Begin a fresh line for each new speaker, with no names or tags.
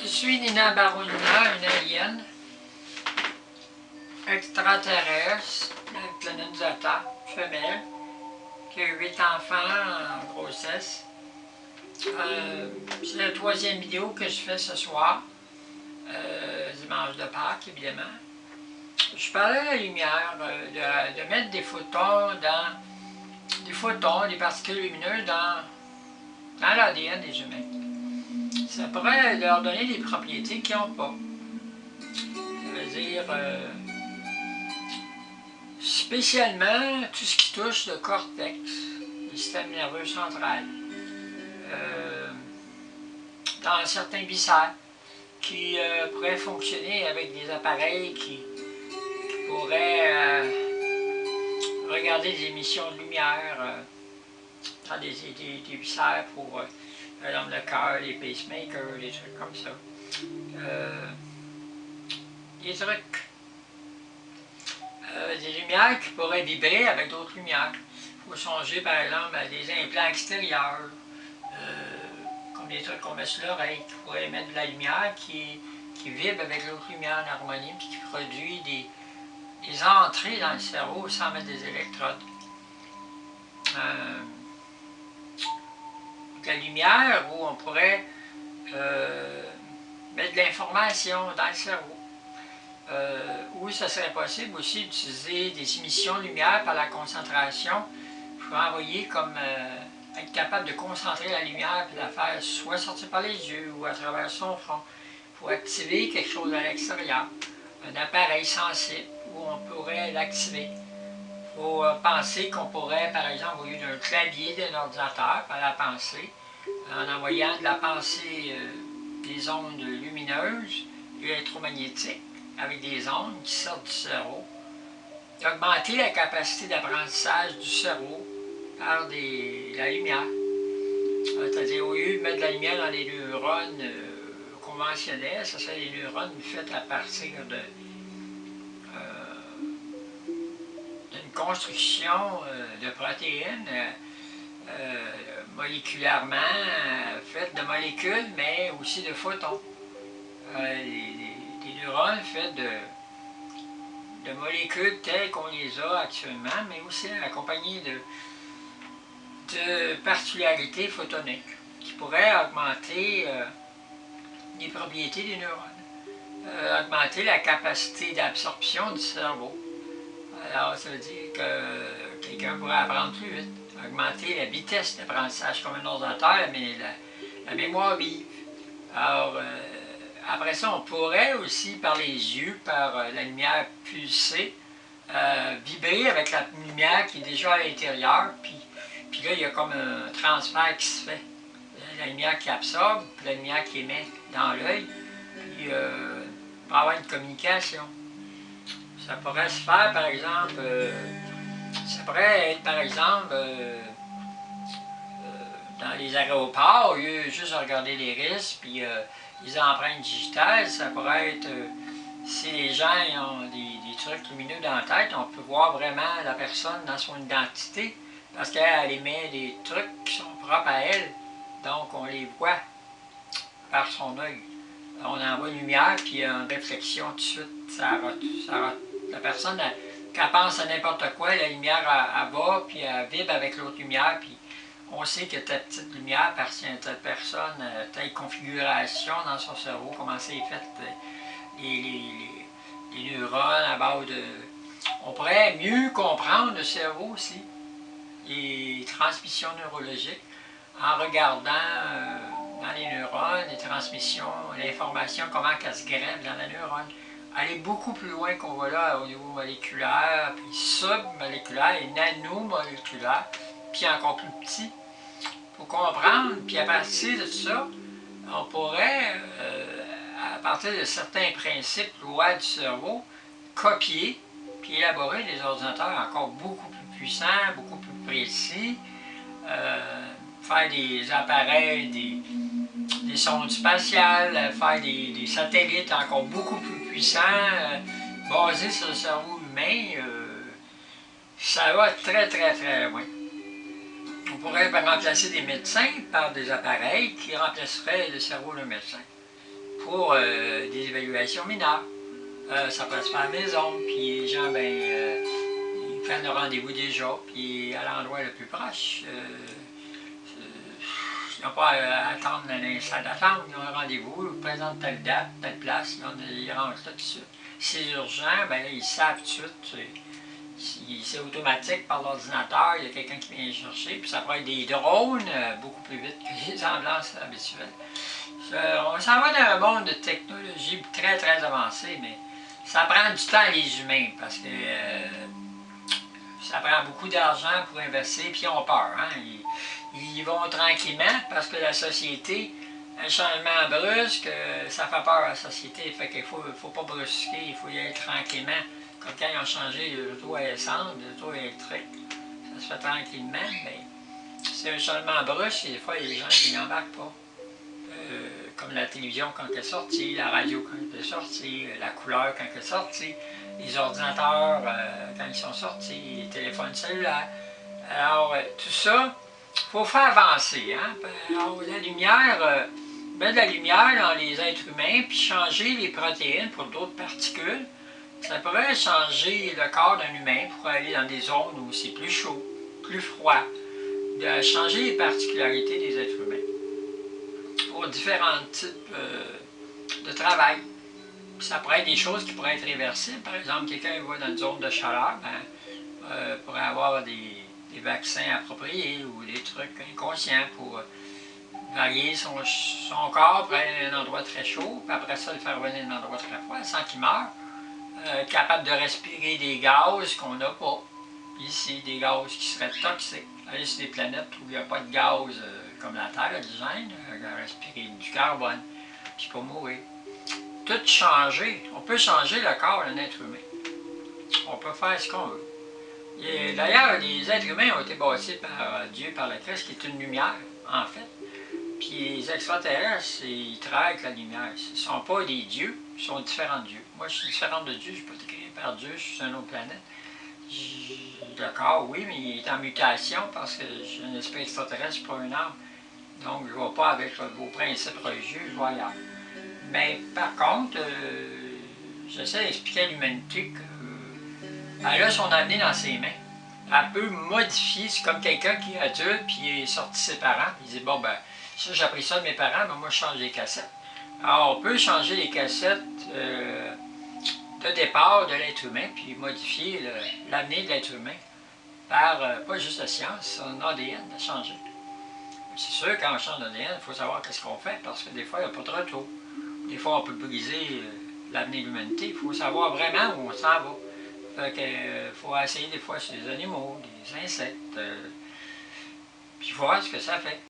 Je suis Nina Barounina, une alien extraterrestre, colonisateur, femelle, qui a eu 8 enfants en grossesse. C'est la 3e vidéo que je fais ce soir, dimanche de Pâques évidemment. Je parlais à la lumière, de mettre des photons, des particules lumineuses dans l'ADN des humains. Ça pourrait leur donner des propriétés qu'ils n'ont pas. Ça veut dire, spécialement tout ce qui touche le cortex, le système nerveux central, dans certains viscères, qui pourraient fonctionner avec des appareils qui pourraient regarder des émissions de lumière dans des viscères pour, par exemple, le cœur, les pacemakers, des trucs comme ça. Des trucs, des lumières qui pourraient vibrer avec d'autres lumières. Il faut songer, par exemple, à des implants extérieurs, comme des trucs qu'on met sur l'oreille, qui pourraient émettre de la lumière qui vibre avec l'autre lumière en harmonie, puis qui produit des entrées dans le cerveau sans mettre des électrodes. La lumière où on pourrait mettre de l'information dans le cerveau. Où ça serait possible aussi d'utiliser des émissions de lumière par la concentration pour envoyer comme être capable de concentrer la lumière et de la faire soit sortir par les yeux ou à travers son front pour activer quelque chose à l'extérieur, un appareil sensible où on pourrait l'activer. Il faut penser qu'on pourrait, par exemple, au lieu d'un clavier d'un ordinateur, par la pensée, en envoyant de la pensée des ondes lumineuses, électromagnétiques, avec des ondes qui sortent du cerveau, d'augmenter la capacité d'apprentissage du cerveau par la lumière. C'est-à-dire, au lieu de mettre de la lumière dans les neurones conventionnels, ce serait des neurones faits à partir d'une construction de protéines moléculairement faites de molécules, mais aussi de photons. Des neurones faits de molécules telles qu'on les a actuellement, mais aussi accompagnées de particularités photoniques qui pourraient augmenter les propriétés des neurones, augmenter la capacité d'absorption du cerveau. Alors, ça veut dire que quelqu'un pourrait apprendre plus vite, augmenter la vitesse d'apprentissage comme un ordinateur, mais la mémoire vive. Alors, après ça, on pourrait aussi, par les yeux, par la lumière pulsée, vibrer avec la lumière qui est déjà à l'intérieur, puis là, il y a comme un transfert qui se fait. La lumière qui absorbe, puis la lumière qui émet dans l'œil, puis il va y avoir une communication. Ça pourrait se faire, par exemple, ça pourrait être, par exemple, dans les aéroports, au lieu juste de regarder les risques, puis les empreintes digitales, ça pourrait être, si les gens ont des trucs lumineux dans la tête, on peut voir vraiment la personne dans son identité, parce qu'elle émet des trucs qui sont propres à elle, donc on les voit par son œil. On envoie une lumière, puis il y a une réflexion tout de suite, ça rote. La personne, quand elle pense à n'importe quoi, la lumière elle va, puis elle vibre avec l'autre lumière, puis on sait que telle petite lumière appartient à telle personne, telle configuration dans son cerveau, comment c'est fait, les neurones à base de... On pourrait mieux comprendre le cerveau aussi, les transmissions neurologiques, en regardant dans les neurones, les transmissions, l'information, comment elle se grève dans la neurone. Aller beaucoup plus loin qu'on va là au niveau moléculaire, puis submoléculaire et nanomoléculaire, puis encore plus petit, pour comprendre, puis à partir de ça, on pourrait, à partir de certains principes, lois du cerveau, copier, puis élaborer des ordinateurs encore beaucoup plus puissants, beaucoup plus précis, faire des appareils, des sondes spatiales, faire des satellites encore beaucoup plus puissants, basés sur le cerveau humain, ça va très très très loin. On pourrait remplacer des médecins par des appareils qui remplaceraient le cerveau d'un médecin. pour des évaluations mineures. Ça passe par la maison, puis les gens, ils prennent le rendez-vous déjà, puis à l'endroit le plus proche. Ils n'ont pas à attendre dans les salles d'attente, ils ont un rendez-vous, ils présentent telle date, telle place, ils rentrent là tout de suite. Si c'est urgent, ben là, ils savent tout de suite. C'est automatique par l'ordinateur, il y a quelqu'un qui vient les chercher, puis ça pourrait être des drones beaucoup plus vite que les ambulances habituelles. On s'en va dans un monde de technologie très très avancé, mais ça prend du temps les humains, parce que ça prend beaucoup d'argent pour investir, puis ils ont peur. Hein? Ils vont tranquillement, parce que la société, un changement brusque, ça fait peur à la société, fait qu'il faut pas brusquer, il faut y aller tranquillement. Quand ils ont changé l'auto à essence, l'auto électrique, ça se fait tranquillement, mais c'est un changement brusque, et des fois les gens n'y embarquent pas. Comme la télévision quand elle est sortie, la radio quand elle est sortie, la couleur quand elle est sortie, les ordinateurs quand ils sont sortis, les téléphones cellulaires. Alors, tout ça, il faut faire avancer. Hein? Alors, la lumière, mettre de la lumière dans les êtres humains, puis changer les protéines pour d'autres particules, ça pourrait changer le corps d'un humain pour aller dans des zones où c'est plus chaud, plus froid, de changer les particularités des êtres humains pour différents types de travail. Ça pourrait être des choses qui pourraient être réversibles. Par exemple, quelqu'un va dans une zone de chaleur, pourrait avoir des vaccins appropriés ou des trucs inconscients pour varier son corps pour aller à un endroit très chaud, puis après ça, le faire revenir à un endroit très froid sans qu'il meure. Capable de respirer des gaz qu'on n'a pas. Ici, des gaz qui seraient toxiques. Aller sur des planètes où il n'y a pas de gaz comme la Terre, l'oxygène, respirer du carbone, puis pas mourir. Tout changer. On peut changer le corps d'un être humain. On peut faire ce qu'on veut. D'ailleurs, les êtres humains ont été bâtis par Dieu, par le Christ, qui est une lumière, en fait. Puis les extraterrestres, ils travaillent avec la lumière. Ce ne sont pas des dieux, ils sont différents de Dieu. Moi, je suis différent de Dieu, je ne suis pas créé par Dieu, je suis sur une autre planète. D'accord, oui, mais il est en mutation parce que je suis un esprit extraterrestre, je ne suis pas une âme. Donc, je ne vais pas avec vos principes religieux, je vais ailleurs. Mais par contre, j'essaie d'expliquer à l'humanité qu'elle a son avenir dans ses mains. Elle peut modifier, c'est comme quelqu'un qui est adulte puis il est sorti de ses parents, puis il dit bon ben, ça j'ai appris ça de mes parents, mais moi je change les cassettes. Alors on peut changer les cassettes de départ de l'être humain, puis modifier l'avenir de l'être humain par pas juste la science, son ADN a changé. C'est sûr quand on change l'ADN, il faut savoir qu'est-ce qu'on fait, parce que des fois il n'y a pas de retour. Des fois on peut briser l'avenir de l'humanité, il faut savoir vraiment où on s'en va. Fait que, faut essayer des fois sur les animaux, des insectes, puis voir ce que ça fait.